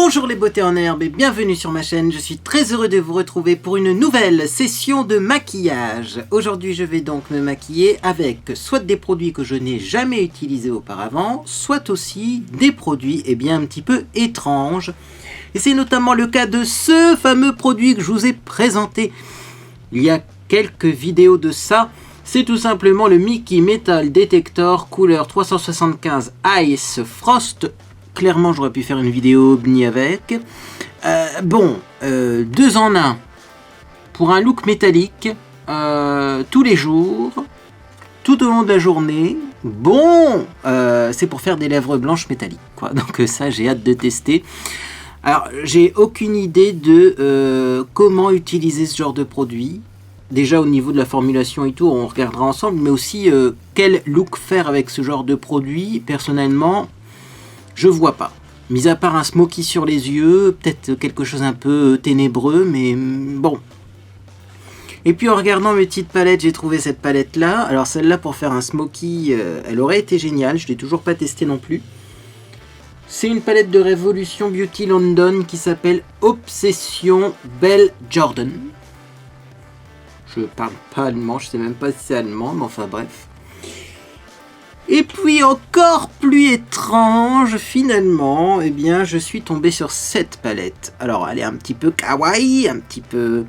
Bonjour les beautés en herbe et bienvenue sur ma chaîne, je suis très heureux de vous retrouver pour une nouvelle session de maquillage. Aujourd'hui je vais donc me maquiller avec soit des produits que je n'ai jamais utilisés auparavant, soit aussi des produits un petit peu étranges. Et c'est notamment le cas de ce fameux produit que je vous ai présenté il y a quelques vidéos de ça. C'est tout simplement le Mickey Metal Detector couleur 375 Ice Frost. Clairement, j'aurais pu faire une vidéo ovni avec. Deux en un pour un look métallique tous les jours, tout au long de la journée. C'est pour faire des lèvres blanches métalliques, quoi. Donc ça, j'ai hâte de tester. Alors, j'ai aucune idée de comment utiliser ce genre de produit. Déjà au niveau de la formulation et tout, on regardera ensemble, mais aussi quel look faire avec ce genre de produit. Personnellement, je vois pas. Mis à part un smoky sur les yeux, peut-être quelque chose un peu ténébreux, mais bon. Et puis en regardant mes petites palettes, j'ai trouvé cette palette là. Alors celle-là pour faire un smoky, elle aurait été géniale, je l'ai toujours pas testé non plus. C'est une palette de Revolution Beauty London qui s'appelle Obsession Belle Jordan. Je parle pas allemand, je sais même pas si c'est allemand, mais enfin bref. Et puis encore plus étrange, finalement, je suis tombé sur cette palette. Alors elle est un petit peu kawaii, un petit peu...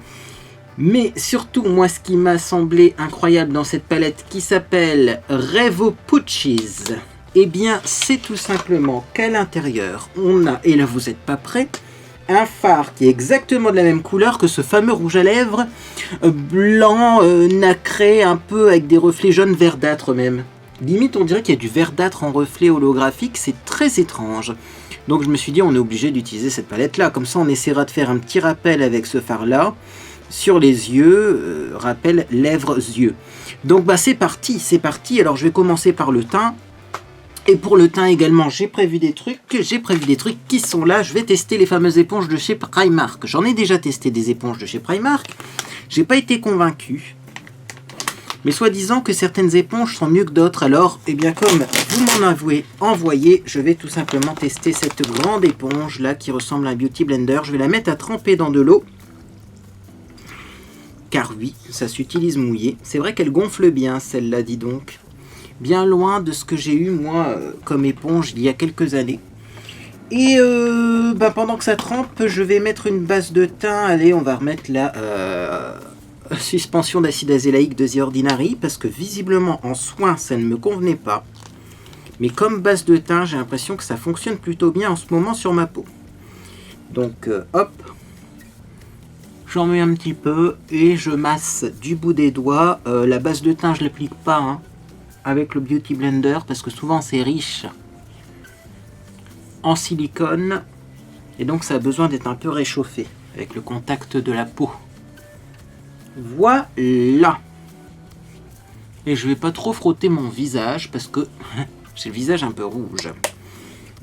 Mais surtout, moi ce qui m'a semblé incroyable dans cette palette qui s'appelle Revo Pucci's, c'est tout simplement qu'à l'intérieur, on a, et là vous n'êtes pas prêts, un fard qui est exactement de la même couleur que ce fameux rouge à lèvres blanc, nacré, un peu avec des reflets jaunes verdâtres même. Limite on dirait qu'il y a du verdâtre en reflet holographique, c'est très étrange. Donc je me suis dit on est obligé d'utiliser cette palette là, comme ça on essaiera de faire un petit rappel avec ce fard là, sur les yeux, rappel lèvres-yeux. Donc c'est parti, alors je vais commencer par le teint. Et pour le teint également, j'ai prévu des trucs qui sont là. Je vais tester les fameuses éponges de chez Primark. J'en ai déjà testé des éponges de chez Primark. J'ai pas été convaincu. Mais soi-disant que certaines éponges sont mieux que d'autres. Alors, comme vous m'en avez envoyé, je vais tout simplement tester cette grande éponge là qui ressemble à un Beauty Blender. Je vais la mettre à tremper dans de l'eau. Car oui, ça s'utilise mouillé. C'est vrai qu'elle gonfle bien celle-là, dis donc. Bien loin de ce que j'ai eu moi comme éponge il y a quelques années. Et pendant que ça trempe, je vais mettre une base de teint. Allez, on va remettre la suspension d'acide azélaïque de The Ordinary, parce que visiblement en soin ça ne me convenait pas. Mais comme base de teint, j'ai l'impression que ça fonctionne plutôt bien en ce moment sur ma peau. Donc hop, j'en mets un petit peu et je masse du bout des doigts. La base de teint je l'applique pas avec le Beauty Blender parce que souvent c'est riche en silicone et donc ça a besoin d'être un peu réchauffé avec le contact de la peau. Voilà. Et je vais pas trop frotter mon visage parce que j'ai le visage un peu rouge.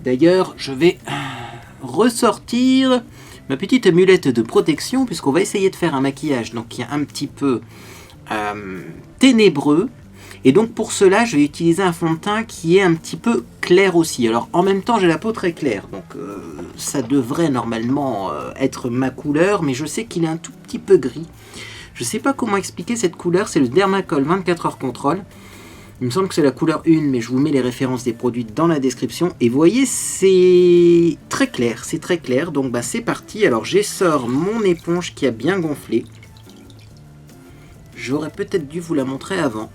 D'ailleurs, je vais ressortir ma petite amulette de protection puisqu'on va essayer de faire un maquillage donc qui est un petit peu ténébreux. Et donc pour cela, je vais utiliser un fond de teint qui est un petit peu clair aussi. Alors en même temps, j'ai la peau très claire, donc ça devrait normalement être ma couleur, mais je sais qu'il est un tout petit peu gris. Je ne sais pas comment expliquer cette couleur, c'est le Dermacol 24 heures contrôle. Il me semble que c'est la couleur 1, mais je vous mets les références des produits dans la description. Et vous voyez, c'est très clair, donc c'est parti. Alors j'essore mon éponge qui a bien gonflé. J'aurais peut-être dû vous la montrer avant.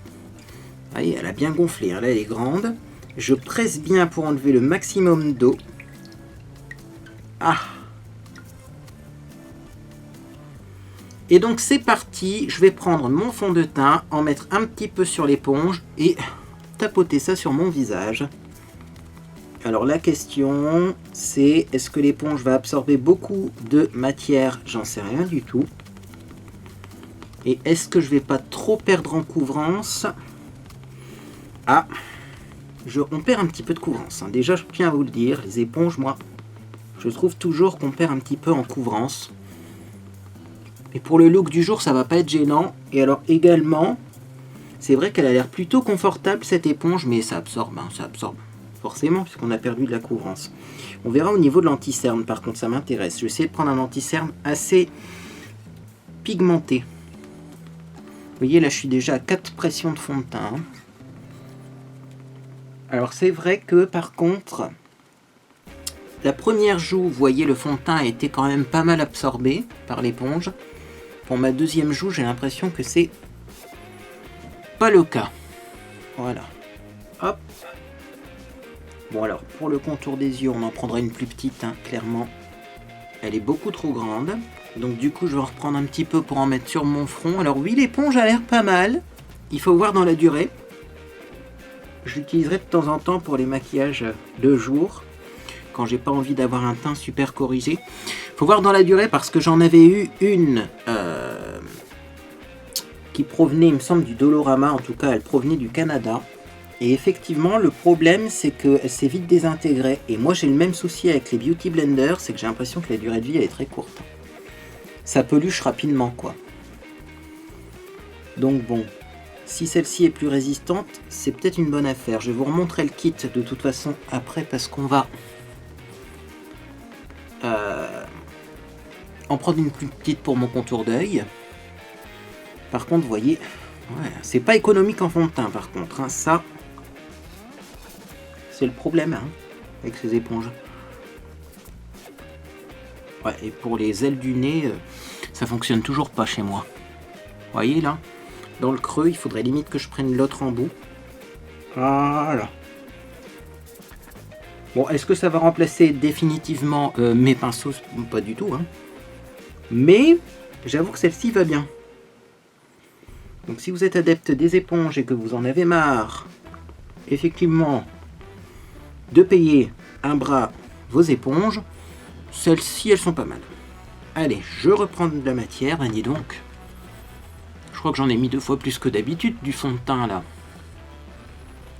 Vous voyez, elle a bien gonflé, là elle est grande. Je presse bien pour enlever le maximum d'eau. Et donc c'est parti, je vais prendre mon fond de teint, en mettre un petit peu sur l'éponge et tapoter ça sur mon visage. Alors la question c'est, est-ce que l'éponge va absorber beaucoup de matière? J'en sais rien du tout. Et est-ce que je vais pas trop perdre en couvrance? On perd un petit peu de couvrance. Déjà, je tiens à vous le dire, les éponges, moi, je trouve toujours qu'on perd un petit peu en couvrance. Mais pour le look du jour, ça va pas être gênant. Et alors également, c'est vrai qu'elle a l'air plutôt confortable cette éponge, mais ça absorbe, ça absorbe. forcément, puisqu'on a perdu de la couvrance. On verra au niveau de l'anti-cerne, par contre, ça m'intéresse. Je vais essayer de prendre un anti-cerne assez pigmenté. Vous voyez, là, je suis déjà à 4 pressions de fond de teint. Alors, c'est vrai que, par contre, la première joue, vous voyez, le fond de teint a été quand même pas mal absorbé par l'éponge. Pour ma deuxième joue, j'ai l'impression que c'est pas le cas. Voilà. Hop. Bon, alors, pour le contour des yeux, on en prendra une plus petite, hein, clairement. Elle est beaucoup trop grande. Donc, du coup, je vais en reprendre un petit peu pour en mettre sur mon front. Alors, oui, l'éponge a l'air pas mal. Il faut voir dans la durée. Je l'utiliserai de temps en temps pour les maquillages de jour, quand j'ai pas envie d'avoir un teint super corrigé. Faut voir dans la durée parce que j'en avais eu une qui provenait, il me semble, du Dolorama. En tout cas, elle provenait du Canada. Et effectivement, le problème, c'est qu'elle s'est vite désintégrée. Et moi, j'ai le même souci avec les Beauty Blender, c'est que j'ai l'impression que la durée de vie, elle est très courte. Ça peluche rapidement, quoi. Donc bon, si celle-ci est plus résistante, c'est peut-être une bonne affaire. Je vais vous remontrer le kit de toute façon après, parce qu'on va en prendre une plus petite pour mon contour d'œil. Par contre, vous voyez, ouais, c'est pas économique en fond de teint, par contre. Hein, ça, c'est le problème, hein, avec ces éponges. Ouais, et pour les ailes du nez, ça fonctionne toujours pas chez moi. Vous voyez là, dans le creux, il faudrait limite que je prenne l'autre embout. Voilà. Bon, est-ce que ça va remplacer définitivement mes pinceaux? Pas du tout, hein. Mais j'avoue que celle-ci va bien. Donc si vous êtes adepte des éponges et que vous en avez marre, effectivement, de payer un bras vos éponges, celles-ci, elles sont pas mal. Allez, je reprends de la matière, ben dis donc. Je crois que j'en ai mis 2 fois plus que d'habitude du fond de teint là.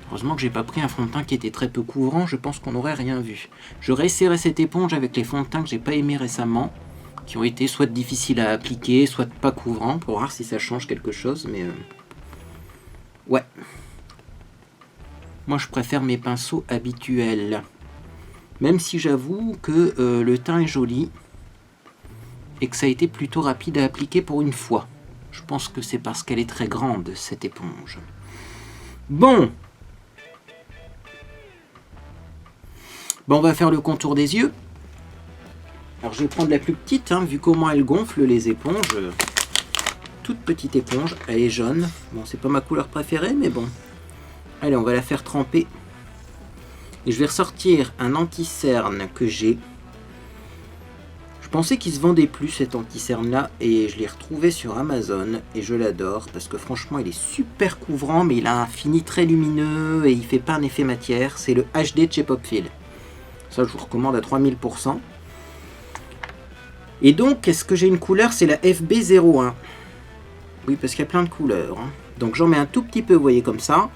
Heureusement que j'ai pas pris un fond de teint qui était très peu couvrant, je pense qu'on n'aurait rien vu. Je réessayerai cette éponge avec les fonds de teint que j'ai pas aimé récemment, qui ont été soit difficiles à appliquer, soit pas couvrants, pour voir si ça change quelque chose, mais ouais. Moi je préfère mes pinceaux habituels. Même si j'avoue que le teint est joli, et que ça a été plutôt rapide à appliquer pour une fois. Je pense que c'est parce qu'elle est très grande, cette éponge. Bon, on va faire le contour des yeux. Alors je vais prendre la plus petite, hein, vu comment elle gonfle les éponges. Toute petite éponge, elle est jaune. Bon, c'est pas ma couleur préférée, mais bon. Allez, on va la faire tremper. Et je vais ressortir un anti-cerne que j'ai. Je pensais qu'il se vendait plus cet anti-cerne là, et je l'ai retrouvé sur Amazon, et je l'adore, parce que franchement il est super couvrant, mais il a un fini très lumineux, et il fait pas un effet matière. C'est le HD de chez Popfield. Ça, je vous recommande à 3000%. Et donc, est-ce que j'ai une couleur? C'est la FB01. Oui, parce qu'il y a plein de couleurs. Hein. Donc, j'en mets un tout petit peu, vous voyez, comme ça.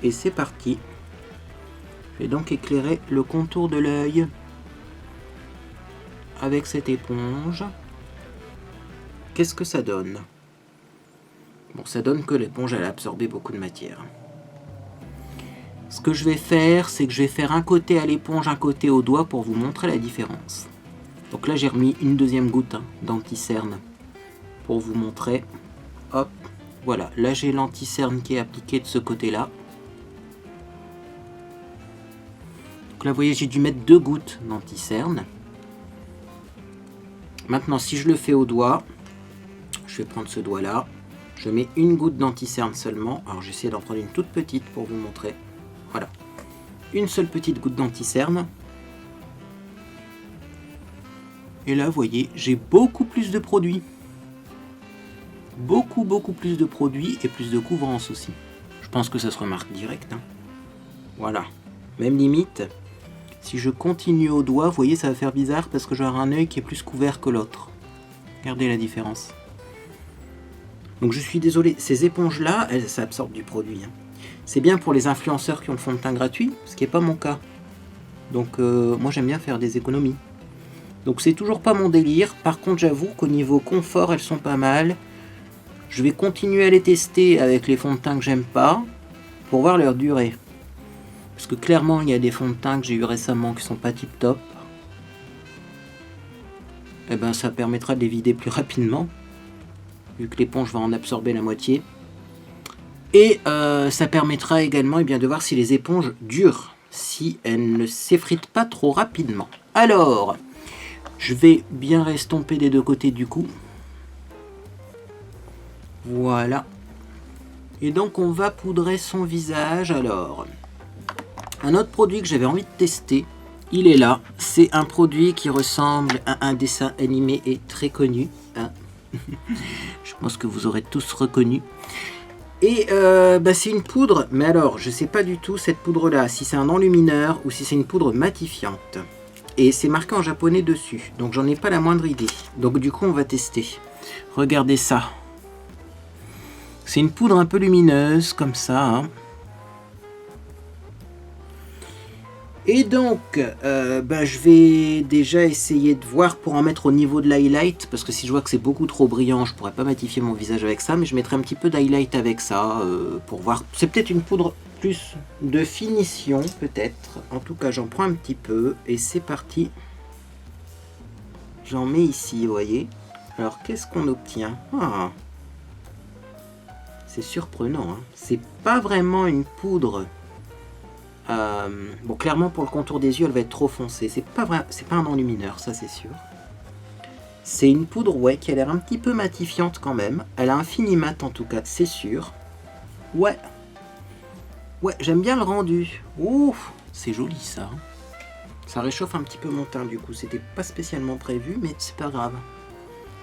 Et c'est parti. Je vais donc éclairer le contour de l'œil avec cette éponge. Qu'est-ce que ça donne? Bon, ça donne que l'éponge, elle a absorbé beaucoup de matière. Ce que je vais faire, c'est que je vais faire un côté à l'éponge, un côté au doigt pour vous montrer la différence. Donc là, j'ai remis une deuxième goutte d'anti-cerne pour vous montrer. Hop, voilà. Là, j'ai l'anti-cerne qui est appliqué de ce côté-là. Donc là, vous voyez, j'ai dû mettre 2 gouttes d'anti-cerne. Maintenant, si je le fais au doigt, je vais prendre ce doigt-là. Je mets une goutte d'anti-cerne seulement. Alors, j'essaie d'en prendre une toute petite pour vous montrer. Voilà. Une seule petite goutte d'anti-cerne. Et là, vous voyez, j'ai beaucoup plus de produits. Beaucoup plus de produits et plus de couvrance aussi. Je pense que ça se remarque direct. Hein. Voilà. Même limite, si je continue au doigt, vous voyez, ça va faire bizarre parce que j'aurai un œil qui est plus couvert que l'autre. Regardez la différence. Donc je suis désolé, ces éponges-là, ça absorbe du produit. Hein. C'est bien pour les influenceurs qui ont le fond de teint gratuit, ce qui n'est pas mon cas. Donc moi j'aime bien faire des économies. Donc c'est toujours pas mon délire. Par contre j'avoue qu'au niveau confort elles sont pas mal. Je vais continuer à les tester avec les fonds de teint que j'aime pas pour voir leur durée. Parce que clairement, il y a des fonds de teint que j'ai eu récemment qui sont pas tip top. Et ben ça permettra de les vider plus rapidement. Vu que l'éponge va en absorber la moitié. Et ça permettra également de voir si les éponges durent. Si elles ne s'effritent pas trop rapidement. Alors, je vais bien restomper des deux côtés du coup. Voilà. Et donc on va poudrer son visage. Alors, un autre produit que j'avais envie de tester, il est là. C'est un produit qui ressemble à un dessin animé et très connu. Hein. Je pense que vous aurez tous reconnu. Et c'est une poudre, mais alors je sais pas du tout cette poudre là, si c'est un enlumineur ou si c'est une poudre matifiante. Et c'est marqué en japonais dessus, donc j'en ai pas la moindre idée. Donc du coup on va tester. Regardez ça. C'est une poudre un peu lumineuse, comme ça. Hein. Et donc, je vais déjà essayer de voir pour en mettre au niveau de l'highlight, parce que si je vois que c'est beaucoup trop brillant, je pourrais pas matifier mon visage avec ça, mais je mettrai un petit peu d'highlight avec ça, pour voir. C'est peut-être une poudre plus de finition, peut-être. En tout cas, j'en prends un petit peu, et c'est parti. J'en mets ici, vous voyez. Alors, qu'est-ce qu'on obtient? C'est surprenant, hein. C'est pas vraiment une poudre... bon, clairement pour le contour des yeux elle va être trop foncée, c'est pas un enlumineur, ça c'est sûr. C'est une poudre qui a l'air un petit peu matifiante quand même. Elle a un fini mat en tout cas, c'est sûr. Ouais, j'aime bien le rendu. Ouf, c'est joli ça. Ça réchauffe un petit peu mon teint du coup, c'était pas spécialement prévu mais c'est pas grave.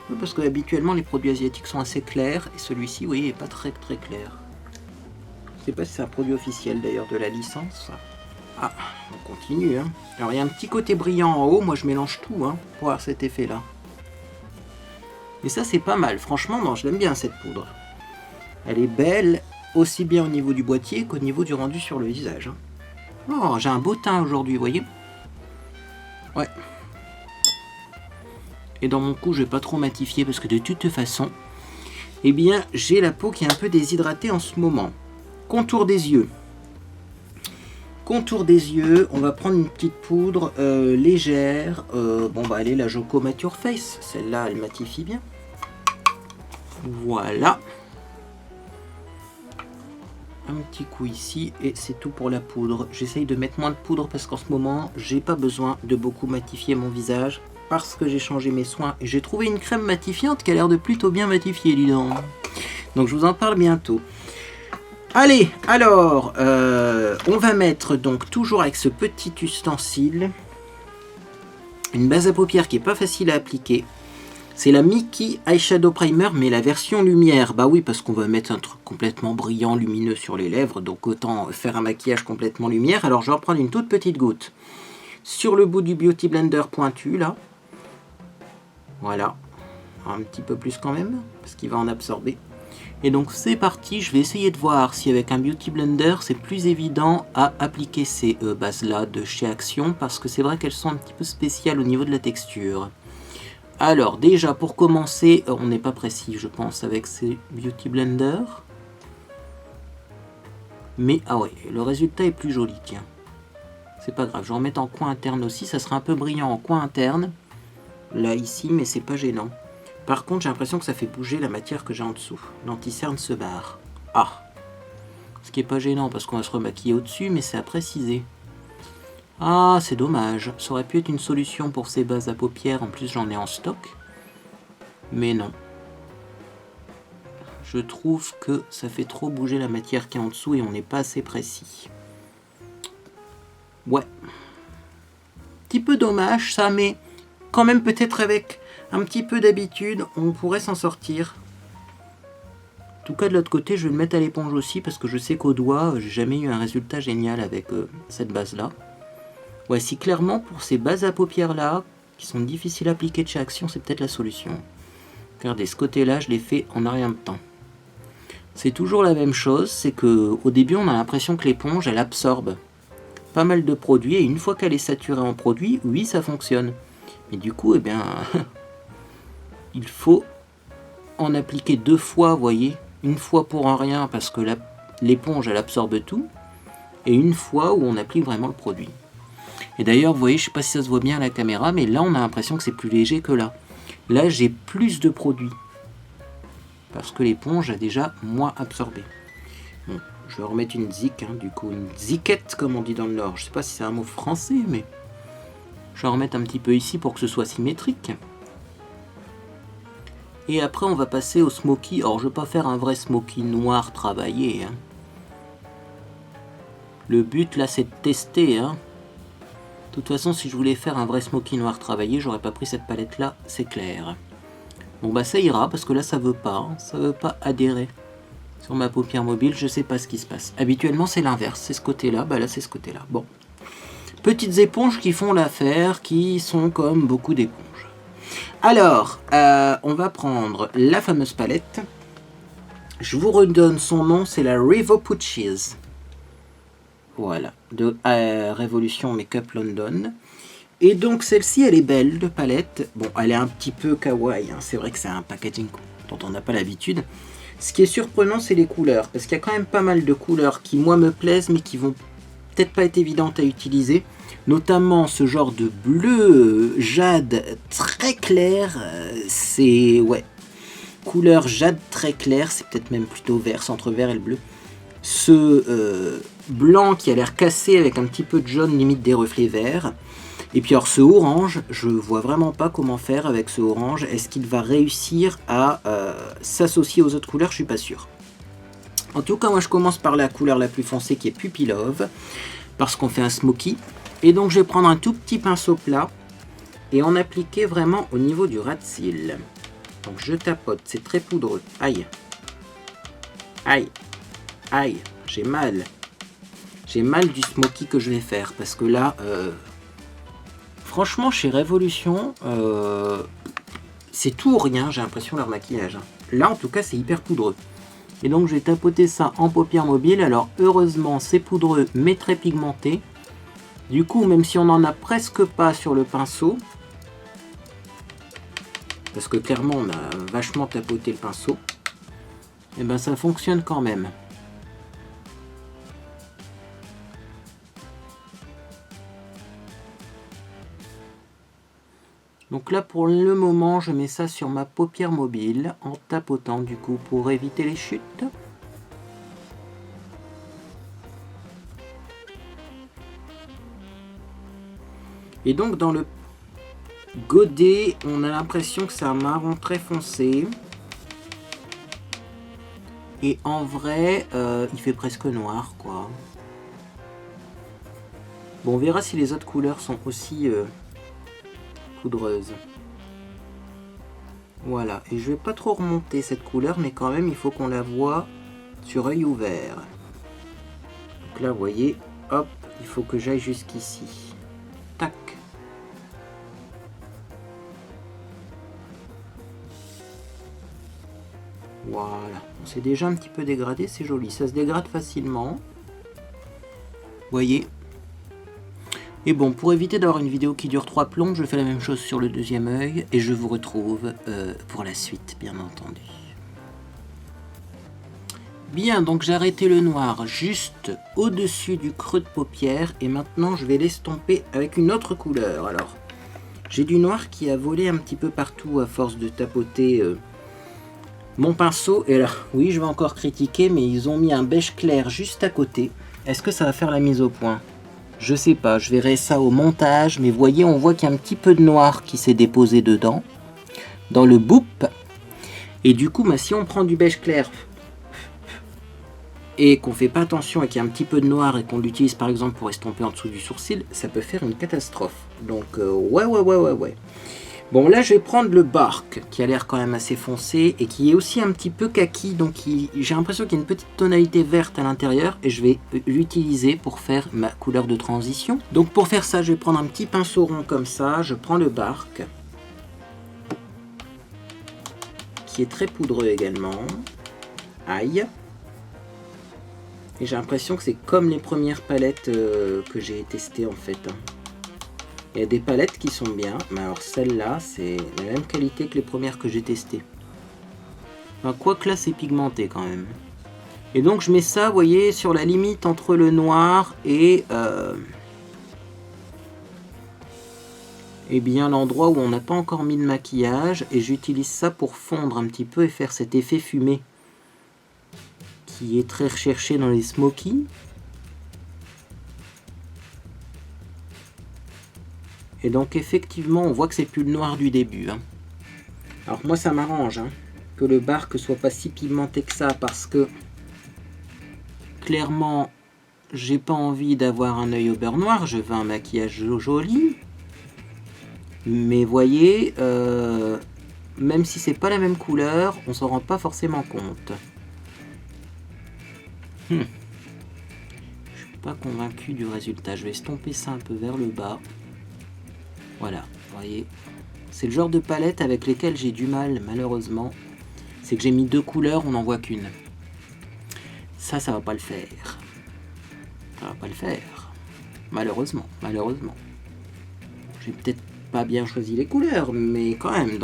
Oui, parce que habituellement les produits asiatiques sont assez clairs et celui-ci, oui, est pas très très clair. Je sais pas si c'est un produit officiel d'ailleurs de la licence. Ah, on continue. Hein. Alors il y a un petit côté brillant en haut, moi je mélange tout pour avoir cet effet là. Et ça c'est pas mal, franchement non, je l'aime bien cette poudre. Elle est belle, aussi bien au niveau du boîtier qu'au niveau du rendu sur le visage. Hein. Oh, j'ai un beau teint aujourd'hui, vous voyez. Ouais. Et dans mon cou je vais pas trop matifier parce que de toute façon, j'ai la peau qui est un peu déshydratée en ce moment. Contour des yeux. Contour des yeux, on va prendre une petite poudre légère. Elle est la Joko Mature Face. Celle-là, elle matifie bien. Voilà. Un petit coup ici et c'est tout pour la poudre. J'essaye de mettre moins de poudre parce qu'en ce moment, j'ai pas besoin de beaucoup matifier mon visage parce que j'ai changé mes soins et j'ai trouvé une crème matifiante qui a l'air de plutôt bien matifier, dis donc. Donc je vous en parle bientôt. Allez, alors, on va mettre donc toujours avec ce petit ustensile une base à paupières qui est pas facile à appliquer. C'est la Mickey Eyeshadow Primer, mais la version lumière. Bah oui, parce qu'on va mettre un truc complètement brillant, lumineux sur les lèvres, donc autant faire un maquillage complètement lumière. Alors je vais reprendre une toute petite goutte sur le bout du Beauty Blender pointu, là. Voilà, un petit peu plus quand même, parce qu'il va en absorber. Et donc c'est parti, je vais essayer de voir si avec un Beauty Blender c'est plus évident à appliquer ces bases là de chez Action, parce que c'est vrai qu'elles sont un petit peu spéciales au niveau de la texture. Alors déjà pour commencer, on n'est pas précis je pense avec ces Beauty Blender. Mais ah ouais, le résultat est plus joli, tiens. C'est pas grave, je vais en mettre en coin interne aussi, ça sera un peu brillant en coin interne. Là ici, mais c'est pas gênant. Par contre, j'ai l'impression que ça fait bouger la matière que j'ai en dessous. L'anti-cerne se barre. Ah! Ce qui est pas gênant parce qu'on va se remaquiller au-dessus, mais c'est à préciser. Ah, c'est dommage. Ça aurait pu être une solution pour ces bases à paupières. En plus, j'en ai en stock. Mais non. Je trouve que ça fait trop bouger la matière qui est en dessous et on n'est pas assez précis. Ouais. Petit peu dommage ça, mais quand même peut-être avec un petit peu d'habitude, on pourrait s'en sortir. En tout cas, de l'autre côté, je vais le mettre à l'éponge aussi parce que je sais qu'au doigt, j'ai jamais eu un résultat génial avec cette base-là. Ouais, si clairement, pour ces bases à paupières-là, qui sont difficiles à appliquer de chez Action, c'est peut-être la solution. Regardez, ce côté-là, je l'ai fait en un rien de temps. C'est toujours la même chose, c'est qu'au début, on a l'impression que l'éponge, elle absorbe pas mal de produits, et une fois qu'elle est saturée en produit, oui, ça fonctionne. Mais du coup, il faut en appliquer 2 fois, vous voyez. Une fois pour un rien, parce que l'éponge, elle absorbe tout. et une fois où on applique vraiment le produit. Et d'ailleurs, vous voyez, je ne sais pas si ça se voit bien à la caméra, mais là, on a l'impression que c'est plus léger que là. Là, j'ai plus de produit. Parce que l'éponge a déjà moins absorbé. Bon, je vais remettre une zik, hein, du coup, une ziquette, comme on dit dans le Nord. Je ne sais pas si c'est un mot français, mais je vais en remettre un petit peu ici pour que ce soit symétrique. Et après, on va passer au smoky. Alors, je ne vais pas faire un vrai smoky noir travaillé. Hein. Le but, là, c'est de tester. Hein. De toute façon, si je voulais faire un vrai smoky noir travaillé, j'aurais pas pris cette palette-là, c'est clair. Bon, bah, ça ira, parce que là, ça veut pas. Hein. Ça veut pas adhérer. Sur ma paupière mobile, je sais pas ce qui se passe. Habituellement, c'est l'inverse. C'est ce côté-là. Bah, là, c'est ce côté-là. Bon. Petites éponges qui font l'affaire, qui sont comme beaucoup d'éponges. Alors, on va prendre la fameuse palette. Je vous redonne son nom, c'est la Revo Pucci's. Voilà, de Révolution Makeup London. Et donc celle-ci, elle est belle de palette. Bon, elle est un petit peu kawaii, hein. C'est vrai que c'est un packaging dont on n'a pas l'habitude. Ce qui est surprenant, c'est les couleurs. Parce qu'il y a quand même pas mal de couleurs qui, moi, me plaisent, mais qui vont peut-être pas être évidentes à utiliser. Notamment ce genre de bleu jade très clair, c'est ouais, couleur jade très clair, c'est peut-être même plutôt vert, entre vert et le bleu. Ce blanc qui a l'air cassé avec un petit peu de jaune, limite des reflets verts. Et puis alors ce orange, je vois vraiment pas comment faire avec ce orange. Est-ce qu'il va réussir à s'associer aux autres couleurs? Je suis pas sûr. En tout cas, moi je commence par la couleur la plus foncée qui est Puppy Love, parce qu'on fait un smoky. Et donc je vais prendre un tout petit pinceau plat et en appliquer vraiment au niveau du ras de cils. Donc je tapote, c'est très poudreux. Aïe. Aïe. Aïe. J'ai mal. J'ai mal du smoky que je vais faire. Parce que là, franchement chez Révolution, c'est tout ou rien, j'ai l'impression, leur maquillage. Là en tout cas c'est hyper poudreux. Et donc je vais tapoter ça en paupière mobile. Alors heureusement c'est poudreux mais très pigmenté. Du coup, même si on n'en a presque pas sur le pinceau, parce que clairement on a vachement tapoté le pinceau, et ben ça fonctionne quand même. Donc là pour le moment je mets ça sur ma paupière mobile en tapotant du coup pour éviter les chutes. Et donc dans le godet, on a l'impression que c'est un marron très foncé. Et en vrai, il fait presque noir, quoi. Bon, on verra si les autres couleurs sont aussi poudreuses. Voilà, et je vais pas trop remonter cette couleur, mais quand même, il faut qu'on la voie sur œil ouvert. Donc là, vous voyez, hop, il faut que j'aille jusqu'ici. Tac. Voilà, c'est déjà un petit peu dégradé, c'est joli, ça se dégrade facilement. Vous voyez. Et bon, pour éviter d'avoir une vidéo qui dure 3 plombes, je fais la même chose sur le deuxième œil et je vous retrouve pour la suite, bien entendu. Bien, donc j'ai arrêté le noir juste au-dessus du creux de paupière et maintenant je vais l'estomper avec une autre couleur. Alors, j'ai du noir qui a volé un petit peu partout à force de tapoter mon pinceau. Et là, oui, je vais encore critiquer, mais ils ont mis un beige clair juste à côté. Est-ce que ça va faire la mise au point? Je sais pas, je verrai ça au montage, mais voyez, on voit qu'il y a un petit peu de noir qui s'est déposé dedans, dans le boop. Et du coup, si on prend du beige clair et qu'on fait pas attention et qu'il y a un petit peu de noir et qu'on l'utilise par exemple pour estomper en dessous du sourcil, ça peut faire une catastrophe. Donc ouais. Bon, là je vais prendre le Bark qui a l'air quand même assez foncé et qui est aussi un petit peu kaki, donc j'ai l'impression qu'il y a une petite tonalité verte à l'intérieur et je vais l'utiliser pour faire ma couleur de transition. Donc pour faire ça, je vais prendre un petit pinceau rond comme ça, je prends le Bark qui est très poudreux également. Aïe. Et j'ai l'impression que c'est comme les premières palettes que j'ai testées en fait. Il y a des palettes qui sont bien, mais alors celle-là, c'est la même qualité que les premières que j'ai testées. Enfin, quoique là, c'est pigmenté quand même. Et donc je mets ça, vous voyez, sur la limite entre le noir et bien l'endroit où on n'a pas encore mis de maquillage. Et j'utilise ça pour fondre un petit peu et faire cet effet fumé qui est très recherché dans les smokies. Et donc effectivement on voit que c'est plus le noir du début. Hein. Alors moi ça m'arrange que le bark soit pas si pigmenté que ça, parce que clairement j'ai pas envie d'avoir un œil au beurre noir, je veux un maquillage joli. Mais voyez, même si c'est pas la même couleur, on s'en rend pas forcément compte. Je suis pas convaincu du résultat. Je vais estomper ça un peu vers le bas. Voilà, vous voyez. C'est le genre de palette avec lesquelles j'ai du mal, malheureusement. C'est que j'ai mis 2 couleurs, on n'en voit qu'une. Ça va pas le faire. Ça va pas le faire. Malheureusement. J'ai peut-être pas bien choisi les couleurs, mais quand même,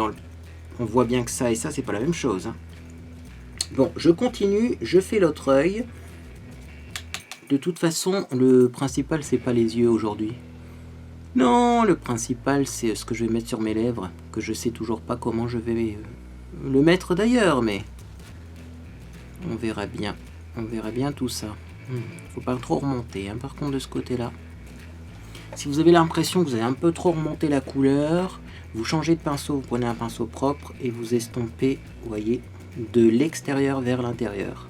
on voit bien que ça et ça, c'est pas la même chose. Hein. Bon, je continue, je fais l'autre œil. De toute façon, le principal, c'est pas les yeux aujourd'hui. Non, le principal, c'est ce que je vais mettre sur mes lèvres, que je sais toujours pas comment je vais le mettre d'ailleurs, mais on verra bien. On verra bien tout ça. Faut pas trop remonter, hein, par contre, de ce côté-là. Si vous avez l'impression que vous avez un peu trop remonté la couleur, vous changez de pinceau, vous prenez un pinceau propre et vous estompez, vous voyez, de l'extérieur vers l'intérieur.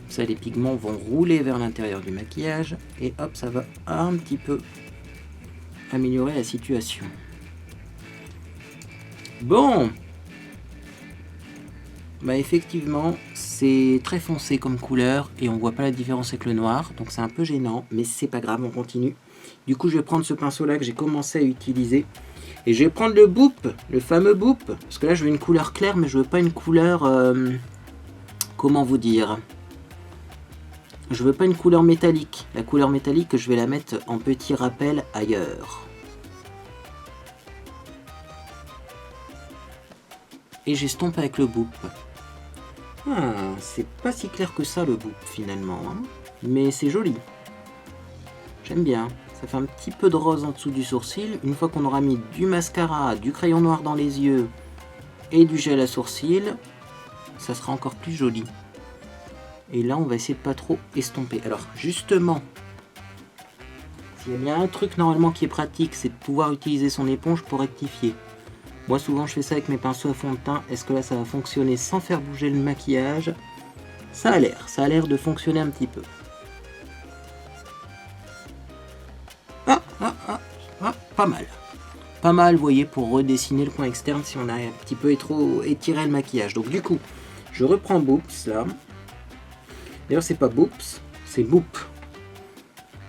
Ça, les pigments vont rouler vers l'intérieur du maquillage et hop, ça va un petit peu améliorer la situation. Bon, bah effectivement, c'est très foncé comme couleur et on voit pas la différence avec le noir, donc c'est un peu gênant, mais c'est pas grave, on continue. Du coup, je vais prendre ce pinceau-là que j'ai commencé à utiliser. Et je vais prendre le Boop, le fameux Boop. Parce que là, je veux une couleur claire, mais je veux pas une couleur... comment vous dire? Je veux pas une couleur métallique. La couleur métallique, je vais la mettre en petit rappel ailleurs. Et j'estompe avec le Boop. Ah, c'est pas si clair que ça, le Boop, finalement. Hein. Mais c'est joli. J'aime bien. Ça fait un petit peu de rose en dessous du sourcil. Une fois qu'on aura mis du mascara, du crayon noir dans les yeux et du gel à sourcils, ça sera encore plus joli. Et là, on va essayer de pas trop estomper. Alors, justement, s'il y a bien un truc normalement qui est pratique, c'est de pouvoir utiliser son éponge pour rectifier. Moi, souvent, je fais ça avec mes pinceaux à fond de teint. Est-ce que là, ça va fonctionner sans faire bouger le maquillage? Ça a l'air de fonctionner un petit peu. Pas mal. Pas mal, vous voyez, pour redessiner le coin externe si on a un petit peu trop étiré le maquillage. Donc du coup, je reprends Boops là. D'ailleurs, c'est pas Boops, c'est Boop.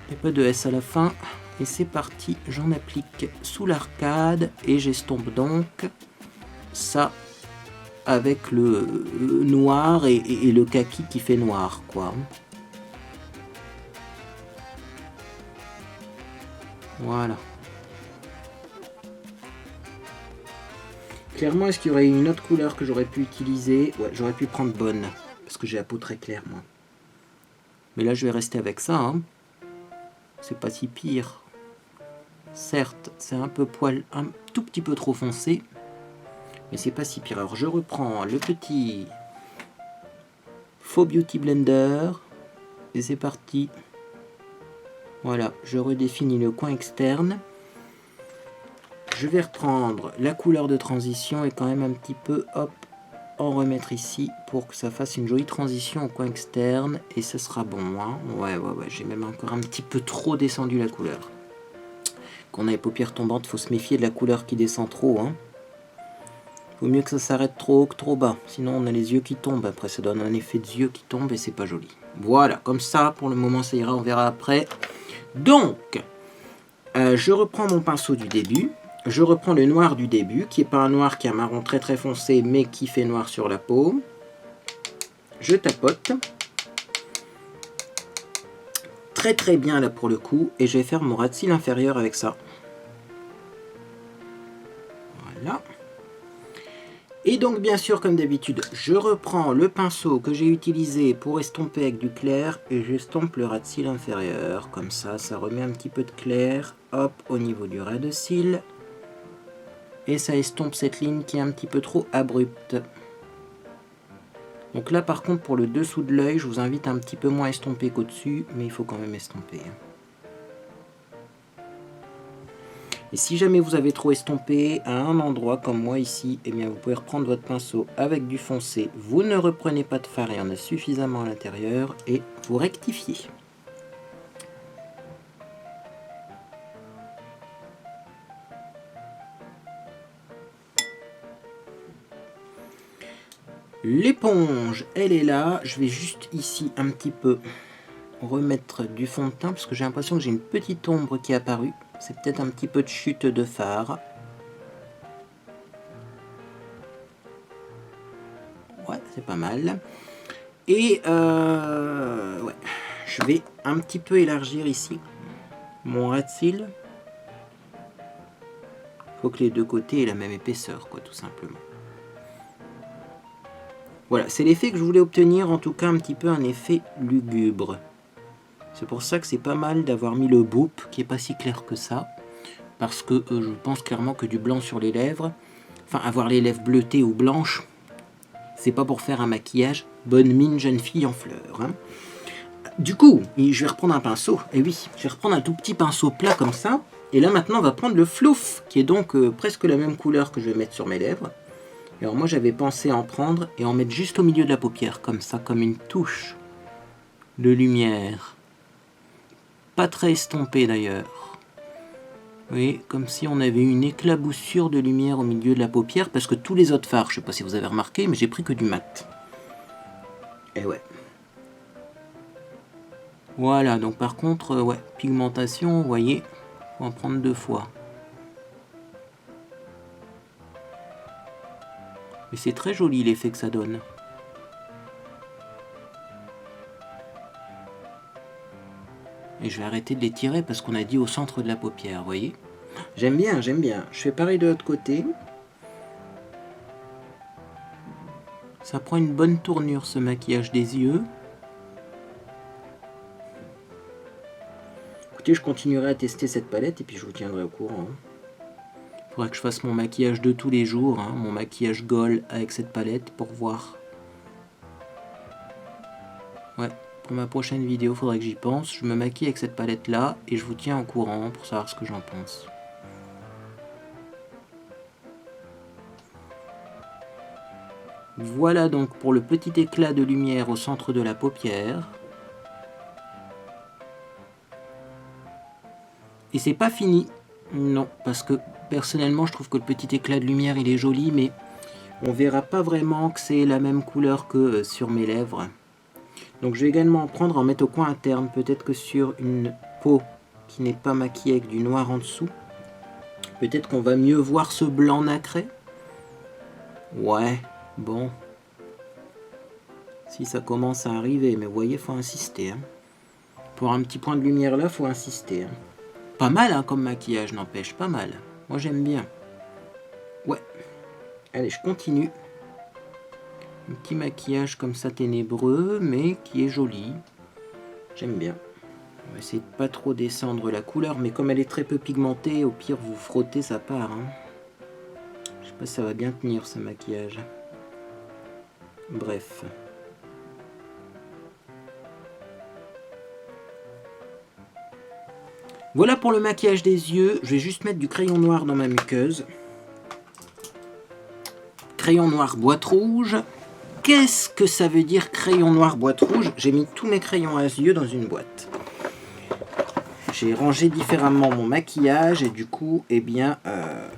Il n'y a pas de S à la fin. Et c'est parti, j'en applique sous l'arcade et j'estompe donc ça avec le noir et le kaki qui fait noir, quoi. Voilà. Clairement, est-ce qu'il y aurait une autre couleur que j'aurais pu utiliser? Ouais, j'aurais pu prendre Bonne, parce que j'ai la peau très claire, moi. Mais là, je vais rester avec ça. Hein. C'est pas si pire. Certes, c'est un tout petit peu trop foncé, mais c'est pas si pire. Alors, je reprends le petit Faux Beauty Blender, et c'est parti. Voilà, je redéfinis le coin externe. Je vais reprendre la couleur de transition et quand même un petit peu, hop, en remettre ici pour que ça fasse une jolie transition au coin externe et ce sera bon. Hein. Ouais, j'ai même encore un petit peu trop descendu la couleur. Quand on a les paupières tombantes, faut se méfier de la couleur qui descend trop. Hein. Vaut mieux que ça s'arrête trop haut que trop bas, sinon on a les yeux qui tombent. Après, ça donne un effet de yeux qui tombent et c'est pas joli. Voilà, comme ça, pour le moment, ça ira, on verra après. Donc, je reprends mon pinceau du début. Je reprends le noir du début, qui n'est pas un noir qui est un marron très très foncé, mais qui fait noir sur la peau. Je tapote. Très très bien là pour le coup, et je vais faire mon ras de cils inférieur avec ça. Voilà. Et donc bien sûr comme d'habitude, je reprends le pinceau que j'ai utilisé pour estomper avec du clair et j'estompe le ras de cils inférieur. Comme ça remet un petit peu de clair, hop, au niveau du ras de cils. Et ça estompe cette ligne qui est un petit peu trop abrupte. Donc là par contre pour le dessous de l'œil, je vous invite un petit peu moins à estomper qu'au-dessus, mais il faut quand même estomper. Et si jamais vous avez trop estompé à un endroit comme moi ici, eh bien vous pouvez reprendre votre pinceau avec du foncé. Vous ne reprenez pas de fard, il y en a suffisamment à l'intérieur et vous rectifiez. L'éponge, elle est là. Je vais juste ici un petit peu remettre du fond de teint parce que j'ai l'impression que j'ai une petite ombre qui est apparue. C'est peut-être un petit peu de chute de fard. Ouais, c'est pas mal. Et ouais, je vais un petit peu élargir ici mon ras de cils. Faut que les deux côtés aient la même épaisseur, quoi, tout simplement. Voilà, c'est l'effet que je voulais obtenir, en tout cas un petit peu un effet lugubre. C'est pour ça que c'est pas mal d'avoir mis le boop, qui est pas si clair que ça. Parce que je pense clairement que du blanc sur les lèvres, enfin avoir les lèvres bleutées ou blanches, c'est pas pour faire un maquillage bonne mine jeune fille en fleurs. Hein. Du coup, je vais reprendre un pinceau. Et oui, je vais reprendre un tout petit pinceau plat comme ça. Et là maintenant, on va prendre le flouff, qui est donc presque la même couleur que je vais mettre sur mes lèvres. Et alors moi, j'avais pensé en prendre et en mettre juste au milieu de la paupière, comme ça, comme une touche de lumière. Pas très estompée d'ailleurs. Vous voyez, comme si on avait une éclaboussure de lumière au milieu de la paupière, parce que tous les autres fards, je sais pas si vous avez remarqué, mais j'ai pris que du mat. Et ouais. Voilà, donc par contre, ouais, pigmentation, vous voyez, faut en prendre 2 fois. Mais c'est très joli l'effet que ça donne. Et je vais arrêter de les tirer parce qu'on a dit au centre de la paupière, vous voyez. J'aime bien, j'aime bien. Je fais pareil de l'autre côté. Ça prend une bonne tournure ce maquillage des yeux. Écoutez, je continuerai à tester cette palette et puis je vous tiendrai au courant. Il faudra que je fasse mon maquillage de tous les jours, hein, mon maquillage gold avec cette palette pour voir. Ouais, pour ma prochaine vidéo, il faudrait que j'y pense. Je me maquille avec cette palette là et je vous tiens au courant pour savoir ce que j'en pense. Voilà donc pour le petit éclat de lumière au centre de la paupière. Et c'est pas fini. Non, parce que personnellement je trouve que le petit éclat de lumière il est joli, mais on verra pas vraiment que c'est la même couleur que sur mes lèvres. Donc je vais également en prendre, en mettre au coin interne, peut-être que sur une peau qui n'est pas maquillée avec du noir en dessous. Peut-être qu'on va mieux voir ce blanc nacré. Ouais, bon. Si ça commence à arriver, mais vous voyez, faut insister. Hein. Pour un petit point de lumière là, faut insister. Hein. Pas mal hein, comme maquillage, n'empêche, pas mal. Moi j'aime bien. Ouais. Allez, je continue. Un petit maquillage comme ça ténébreux, mais qui est joli. J'aime bien. On va essayer de pas trop descendre la couleur, mais comme elle est très peu pigmentée, au pire vous frottez, ça part. Hein. Je sais pas si ça va bien tenir ce maquillage. Bref. Voilà pour le maquillage des yeux. Je vais juste mettre du crayon noir dans ma muqueuse. Crayon noir boîte rouge. Qu'est-ce que ça veut dire crayon noir boîte rouge? J'ai mis tous mes crayons à yeux dans une boîte. J'ai rangé différemment mon maquillage et du coup, eh bien,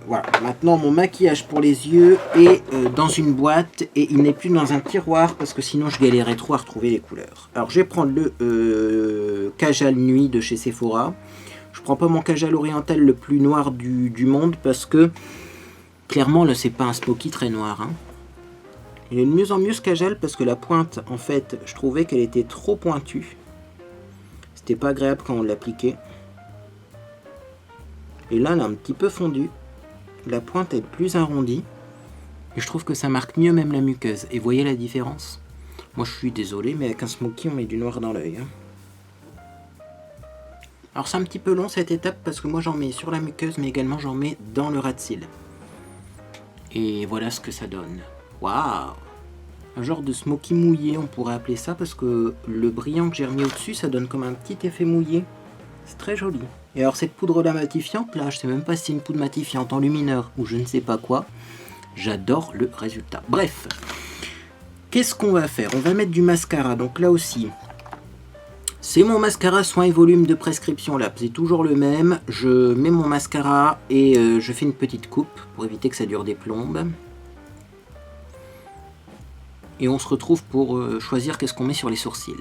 voilà. Maintenant, mon maquillage pour les yeux est dans une boîte et il n'est plus dans un tiroir parce que sinon je galérais trop à retrouver les couleurs. Alors, je vais prendre le Kajal Nuit de chez Sephora. Je prends pas mon Kajal oriental le plus noir du monde parce que clairement là c'est pas un smoky très noir. Hein. Il est de mieux en mieux ce Kajal parce que la pointe en fait je trouvais qu'elle était trop pointue. C'était pas agréable quand on l'appliquait. Et là elle a un petit peu fondu. La pointe est plus arrondie. Et je trouve que ça marque mieux même la muqueuse. Et voyez la différence? Moi je suis désolé, mais avec un smoky on met du noir dans l'œil. Alors c'est un petit peu long cette étape parce que moi j'en mets sur la muqueuse, mais également j'en mets dans le ras de cils. Et voilà ce que ça donne. Waouh! Un genre de smoky mouillé, on pourrait appeler ça, parce que le brillant que j'ai remis au-dessus, ça donne comme un petit effet mouillé. C'est très joli. Et alors cette poudre-là matifiante, là, je sais même pas si c'est une poudre matifiante en lumineur ou je ne sais pas quoi. J'adore le résultat. Bref, qu'est-ce qu'on va faire? On va mettre du mascara, donc là aussi... C'est mon mascara soin et volume de prescription Lab, c'est toujours le même. Je mets mon mascara et je fais une petite coupe pour éviter que ça dure des plombes. Et on se retrouve pour choisir qu'est-ce qu'on met sur les sourcils.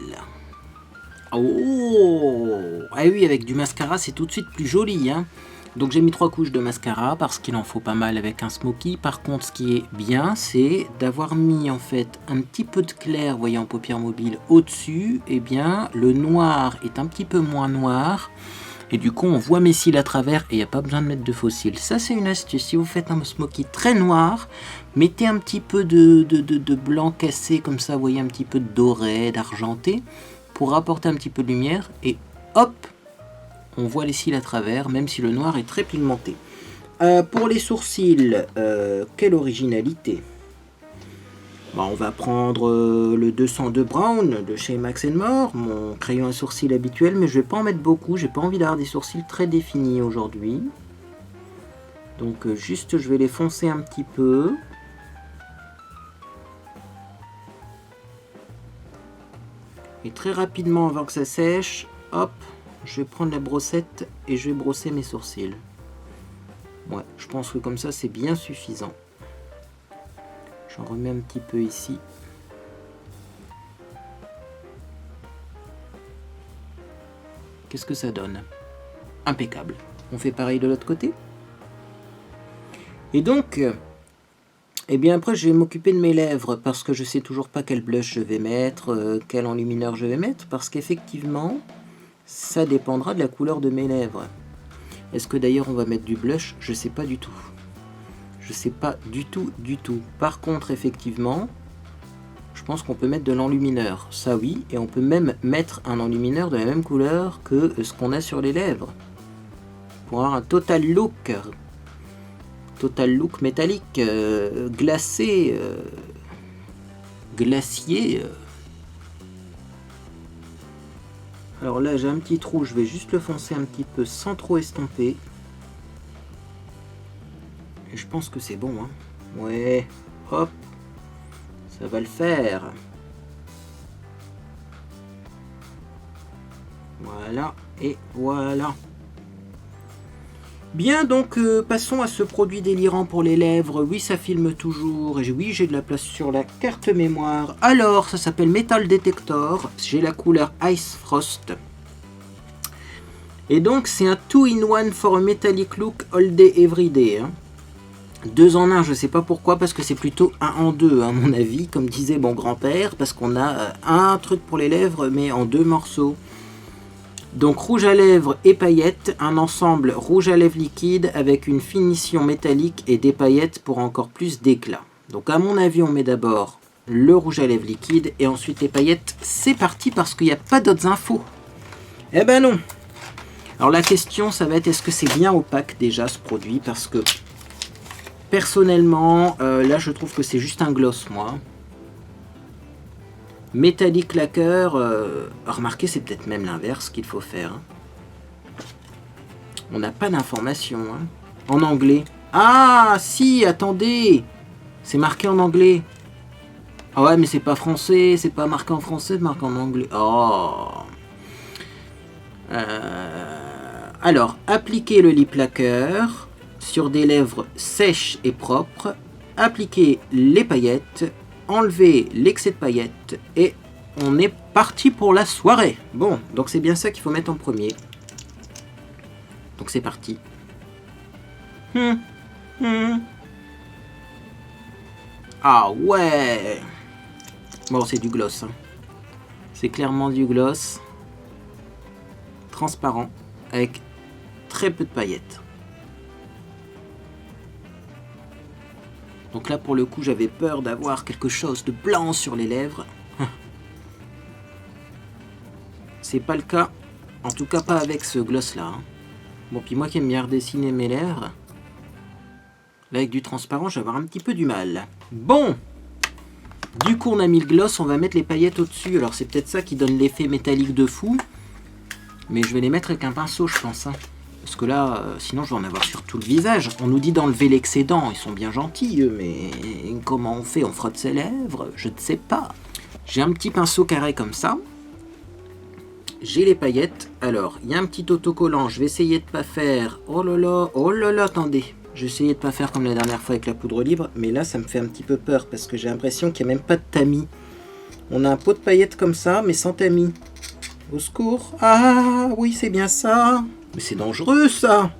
Oh! Ah oui, avec du mascara, c'est tout de suite plus joli, hein. Donc j'ai mis 3 couches de mascara parce qu'il en faut pas mal avec un smoky. Par contre, ce qui est bien, c'est d'avoir mis en fait un petit peu de clair, vous voyez, en paupières mobiles au-dessus. Et bien, le noir est un petit peu moins noir. Et du coup, on voit mes cils à travers et il n'y a pas besoin de mettre de faux cils. Ça, c'est une astuce. Si vous faites un smoky très noir, mettez un petit peu de blanc cassé, comme ça, vous voyez, un petit peu de doré, d'argenté, pour apporter un petit peu de lumière. Et hop, on voit les cils à travers, même si le noir est très pigmenté. Pour les sourcils, quelle originalité! Bon, on va prendre le 202 Brown de chez Max More, mon crayon à sourcils habituel, mais je vais pas en mettre beaucoup, j'ai pas envie d'avoir des sourcils très définis aujourd'hui. Donc juste je vais les foncer un petit peu. Et très rapidement avant que ça sèche, hop, je vais prendre la brossette et je vais brosser mes sourcils. Ouais, je pense que comme ça c'est bien suffisant. J'en remets un petit peu ici. Qu'est-ce que ça donne? Impeccable. On fait pareil de l'autre côté. Et donc, eh bien après je vais m'occuper de mes lèvres parce que je sais toujours pas quel blush je vais mettre, quel enlumineur je vais mettre, parce qu'effectivement, ça dépendra de la couleur de mes lèvres. Est-ce que d'ailleurs on va mettre du blush? Je sais pas du tout. Je sais pas du tout. Par contre, effectivement, je pense qu'on peut mettre de l'enlumineur. Ça oui, et on peut même mettre un enlumineur de la même couleur que ce qu'on a sur les lèvres. Pour avoir un total look. Total look métallique, glacé, glacier. Alors là, j'ai un petit trou, je vais juste le foncer un petit peu sans trop estomper. Et je pense que c'est bon, hein. Ouais, hop, ça va le faire. Voilà, et voilà. Bien, donc passons à ce produit délirant pour les lèvres. Oui, ça filme toujours. Et oui, j'ai de la place sur la carte mémoire. Alors, ça s'appelle Metal Detector. J'ai la couleur Ice Frost. Et donc, c'est un 2-in-1 for a metallic look all day, every day. Hein. 2 en 1, je sais pas pourquoi, parce que c'est plutôt 1 en 2, à mon avis, comme disait mon grand-père, parce qu'on a un truc pour les lèvres, mais en 2 morceaux. Donc rouge à lèvres et paillettes, un ensemble rouge à lèvres liquide avec une finition métallique et des paillettes pour encore plus d'éclat. Donc à mon avis, on met d'abord le rouge à lèvres liquide et ensuite les paillettes. C'est parti parce qu'il n'y a pas d'autres infos. Eh ben non. Alors la question, ça va être, est-ce que c'est bien opaque déjà ce produit? Parce que personnellement, là je trouve que c'est juste un gloss, moi. Métallique lacqueur, remarquez, c'est peut-être même l'inverse qu'il faut faire. On n'a pas d'informations. Hein. En anglais. Ah, si, attendez. C'est marqué en anglais. Ah ouais, mais c'est pas français, c'est pas marqué en français, c'est marqué en anglais. Oh. Alors, appliquez le lip lacquer sur des lèvres sèches et propres. Appliquez les paillettes. Enlever l'excès de paillettes et on est parti pour la soirée. Bon, donc c'est bien ça qu'il faut mettre en premier. Donc c'est parti. Ah ouais. Bon, c'est du gloss. Hein. C'est clairement du gloss. Transparent. Avec très peu de paillettes. Donc là, pour le coup, j'avais peur d'avoir quelque chose de blanc sur les lèvres. C'est pas le cas. En tout cas, pas avec ce gloss-là. Hein. Bon, puis moi qui aime bien redessiner mes lèvres, là, avec du transparent, je vais avoir un petit peu du mal. Bon! Du coup, on a mis le gloss, on va mettre les paillettes au-dessus. Alors, c'est peut-être ça qui donne l'effet métallique de fou. Mais je vais les mettre avec un pinceau, je pense. Hein. Parce que là, sinon, je vais en avoir sur tout le visage. On nous dit d'enlever l'excédent. Ils sont bien gentils, eux, mais comment on fait? On frotte ses lèvres? Je ne sais pas. J'ai un petit pinceau carré comme ça. J'ai les paillettes. Alors, il y a un petit autocollant. Je vais essayer de pas faire... Oh là là, attendez. J'ai essayé de pas faire comme la dernière fois avec la poudre libre. Mais là, ça me fait un petit peu peur parce que j'ai l'impression qu'il n'y a même pas de tamis. On a un pot de paillettes comme ça, mais sans tamis. Au secours. Ah, oui, c'est bien ça. Mais c'est dangereux, ça.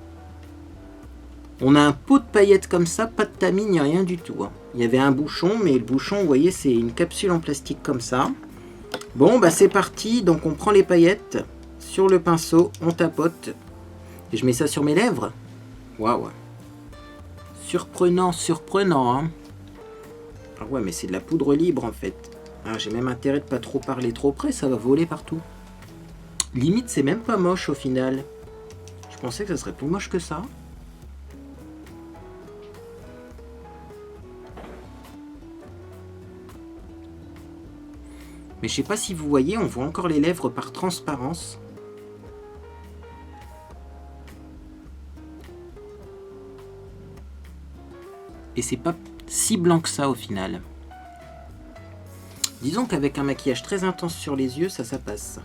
On a un pot de paillettes comme ça, pas de tamis, ni rien du tout. Hein. Il y avait un bouchon, mais le bouchon, vous voyez, c'est une capsule en plastique comme ça. Bon, bah c'est parti. Donc, on prend les paillettes sur le pinceau, on tapote. Et je mets ça sur mes lèvres. Waouh. Surprenant, surprenant. Hein. Ah ouais, mais c'est de la poudre libre, en fait. Ah, j'ai même intérêt de pas trop parler trop près, ça va voler partout. Limite, c'est même pas moche, au final. Je pensais que ça serait plus moche que ça. Mais je sais pas si vous voyez, on voit encore les lèvres par transparence. Et c'est pas si blanc que ça au final. Disons qu'avec un maquillage très intense sur les yeux, ça passe.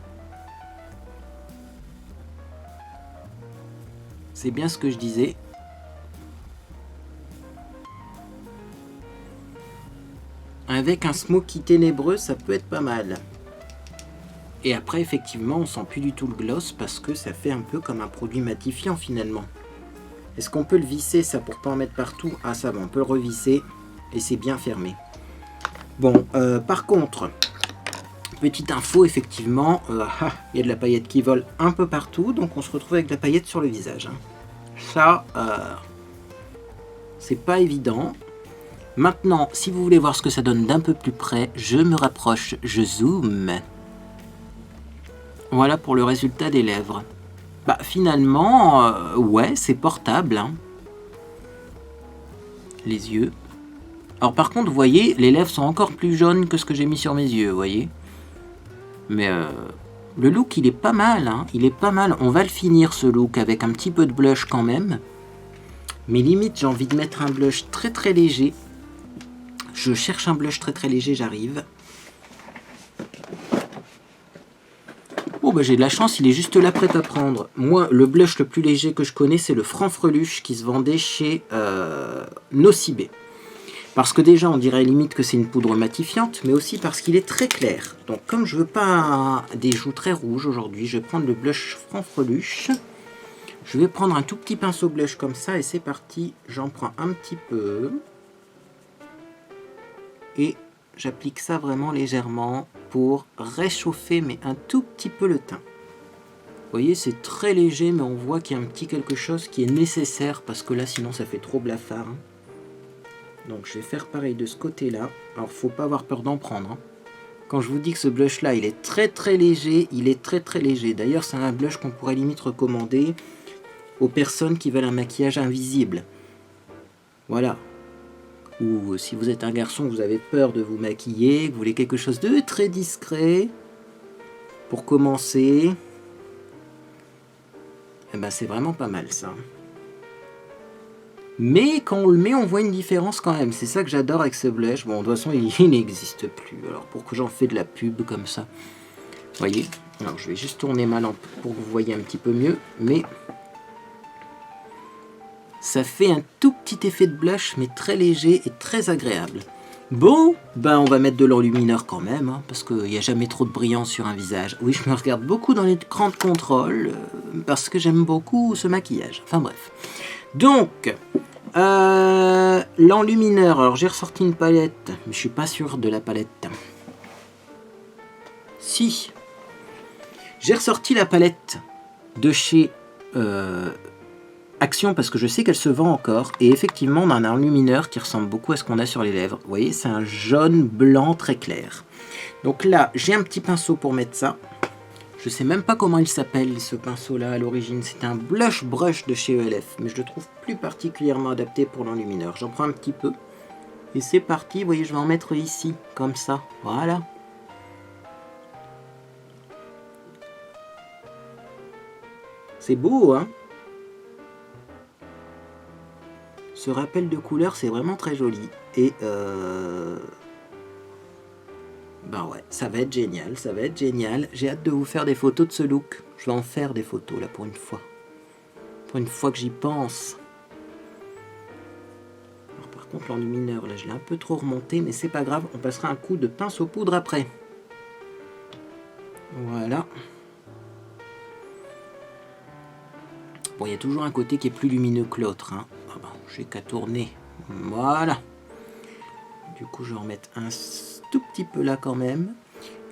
C'est bien ce que je disais. Avec un smoky ténébreux, ça peut être pas mal. Et après, effectivement, on sent plus du tout le gloss parce que ça fait un peu comme un produit matifiant finalement. Est-ce qu'on peut le visser ça pour pas en mettre partout? Ah ça va, on peut le revisser et c'est bien fermé. Bon, par contre, petite info, effectivement, il y a de la paillette qui vole un peu partout, donc on se retrouve avec de la paillette sur le visage. Hein. Ça, c'est pas évident. Maintenant, si vous voulez voir ce que ça donne d'un peu plus près, je me rapproche, je zoome. Voilà pour le résultat des lèvres. Bah finalement, ouais, c'est portable. Hein. Les yeux. Alors par contre, vous voyez, les lèvres sont encore plus jaunes que ce que j'ai mis sur mes yeux, vous voyez. Mais le look, il est pas mal. Hein. Il est pas mal. On va le finir, ce look, avec un petit peu de blush quand même. Mais limite, j'ai envie de mettre un blush très très léger. Je cherche un blush très très léger, j'arrive. Oh bah j'ai de la chance, il est juste là prêt à prendre. Moi, le blush le plus léger que je connais, c'est le Franfreluche qui se vendait chez Nocibé. Parce que déjà, on dirait limite que c'est une poudre matifiante, mais aussi parce qu'il est très clair. Donc comme je veux pas des joues très rouges aujourd'hui, je vais prendre le blush Franfreluche. Je vais prendre un tout petit pinceau blush comme ça et c'est parti. J'en prends un petit peu. Et j'applique ça vraiment légèrement pour réchauffer mais un tout petit peu le teint. Vous voyez, c'est très léger, mais on voit qu'il y a un petit quelque chose qui est nécessaire parce que là, sinon, ça fait trop blafard. Hein. Donc, je vais faire pareil de ce côté-là. Alors, faut pas avoir peur d'en prendre. Hein. Quand je vous dis que ce blush-là, il est très très léger, il est très très léger. D'ailleurs, c'est un blush qu'on pourrait limite recommander aux personnes qui veulent un maquillage invisible. Voilà. Ou si vous êtes un garçon, vous avez peur de vous maquiller, que vous voulez quelque chose de très discret, pour commencer, eh ben c'est vraiment pas mal ça. Mais quand on le met, on voit une différence quand même. C'est ça que j'adore avec ce blush. Bon, de toute façon, il n'existe plus. Alors, pourquoi j'en fais de la pub comme ça? Vous voyez? Alors, je vais juste tourner ma lampe pour que vous voyez un petit peu mieux. Mais ça fait un tout petit effet de blush, mais très léger et très agréable. Bon, ben on va mettre de l'enlumineur quand même, hein, parce qu'il n'y a jamais trop de brillance sur un visage. Oui, je me regarde beaucoup dans l'écran de contrôle, parce que j'aime beaucoup ce maquillage. Enfin bref. Donc, l'enlumineur, alors j'ai ressorti une palette, mais je suis pas sûr de la palette. Si, j'ai ressorti la palette de chez Action parce que je sais qu'elle se vend encore. Et effectivement, on a un enlumineur qui ressemble beaucoup à ce qu'on a sur les lèvres. Vous voyez, c'est un jaune blanc très clair. Donc là, j'ai un petit pinceau pour mettre ça. Je sais même pas comment il s'appelle ce pinceau-là à l'origine. C'est un blush brush de chez ELF. Mais je le trouve plus particulièrement adapté pour l'enlumineur. J'en prends un petit peu. Et c'est parti. Vous voyez, je vais en mettre ici. Comme ça. Voilà. C'est beau, hein? Ce rappel de couleur, c'est vraiment très joli. Et ben ouais, ça va être génial, ça va être génial. J'ai hâte de vous faire des photos de ce look. Je vais en faire des photos là pour une fois. Pour une fois que j'y pense. Alors, par contre, l'enlumineur, là, je l'ai un peu trop remonté, mais c'est pas grave. On passera un coup de pinceau poudre après. Voilà. Bon, il y a toujours un côté qui est plus lumineux que l'autre, hein. Ah ben, j'ai qu'à tourner. Voilà. Du coup, je vais en mettre un tout petit peu là quand même.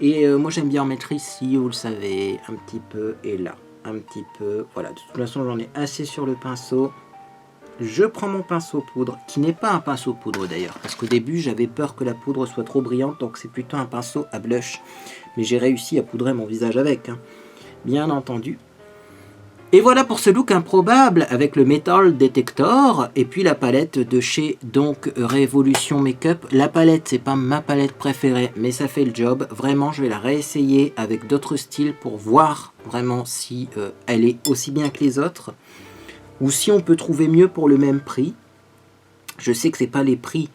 Et moi, j'aime bien en mettre ici, vous le savez, un petit peu et là. Un petit peu. Voilà, de toute façon, j'en ai assez sur le pinceau. Je prends mon pinceau poudre, qui n'est pas un pinceau poudre d'ailleurs, parce qu'au début, j'avais peur que la poudre soit trop brillante, donc c'est plutôt un pinceau à blush. Mais j'ai réussi à poudrer mon visage avec, hein, bien entendu. Et voilà pour ce look improbable avec le Metal Detector et puis la palette de chez donc Révolution Makeup. La palette, c'est pas ma palette préférée, mais ça fait le job. Vraiment, je vais la réessayer avec d'autres styles pour voir vraiment si elle est aussi bien que les autres ou si on peut trouver mieux pour le même prix. Je sais que c'est pas les prix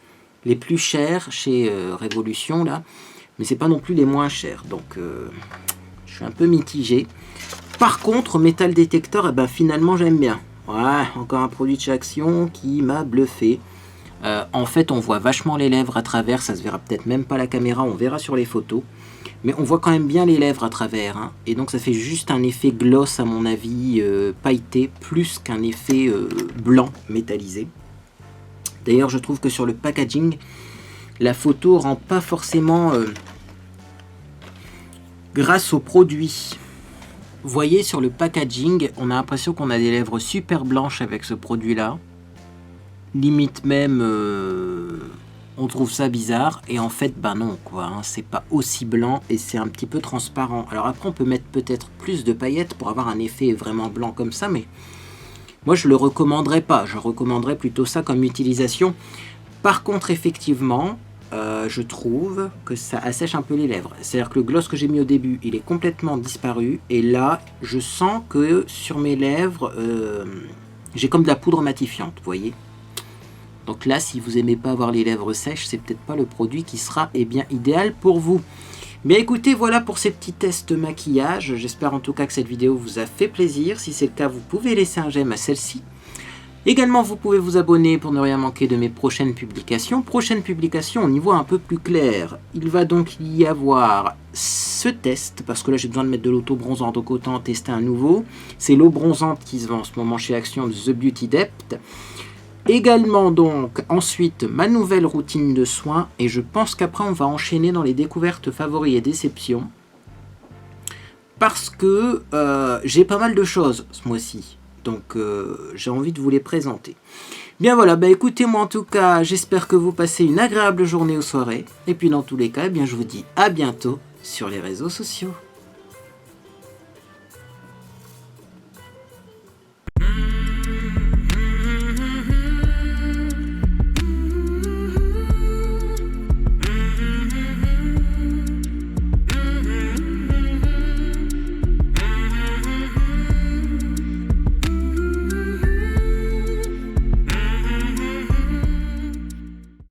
les plus chers chez Révolution là, mais c'est pas non plus les moins chers. Donc je suis un peu mitigé. Par contre, Metal Detector, eh ben, finalement, j'aime bien. Ouais, encore un produit de chez Action qui m'a bluffé. En fait, on voit vachement les lèvres à travers. Ça se verra peut-être même pas à la caméra, on verra sur les photos. Mais on voit quand même bien les lèvres à travers. Hein. Et donc, ça fait juste un effet gloss, à mon avis, pailleté, plus qu'un effet blanc métallisé. D'ailleurs, je trouve que sur le packaging, la photo rend pas forcément grâce au produit. Vous voyez sur le packaging, on a l'impression qu'on a des lèvres super blanches avec ce produit-là. Limite même, on trouve ça bizarre. Et en fait, ben non, quoi. Hein, c'est pas aussi blanc et c'est un petit peu transparent. Alors après, on peut mettre peut-être plus de paillettes pour avoir un effet vraiment blanc comme ça. Mais moi, je le recommanderais pas. Je recommanderais plutôt ça comme utilisation. Par contre, effectivement... je trouve que ça assèche un peu les lèvres. C'est-à-dire que le gloss que j'ai mis au début, il est complètement disparu. Et là, je sens que sur mes lèvres, j'ai comme de la poudre matifiante, vous voyez. Donc là, si vous aimez pas avoir les lèvres sèches, c'est peut-être pas le produit qui sera bien idéal pour vous. Mais écoutez, voilà pour ces petits tests maquillage. J'espère en tout cas que cette vidéo vous a fait plaisir. Si c'est le cas, vous pouvez laisser un j'aime à celle-ci. Également, vous pouvez vous abonner pour ne rien manquer de mes prochaines publications. Prochaine publication, on y voit un peu plus clair. Il va donc y avoir ce test, parce que là j'ai besoin de mettre de l'auto-bronzant, donc autant tester un nouveau. C'est l'eau bronzante qui se vend en ce moment chez Action de The Beauty Depth. Également donc, ensuite, ma nouvelle routine de soins. Et je pense qu'après on va enchaîner dans les découvertes favoris et déceptions. Parce que j'ai pas mal de choses ce mois-ci. Donc j'ai envie de vous les présenter. Bien voilà, bah écoutez, moi en tout cas, j'espère que vous passez une agréable journée ou soirée. Et puis dans tous les cas, eh bien, je vous dis à bientôt sur les réseaux sociaux.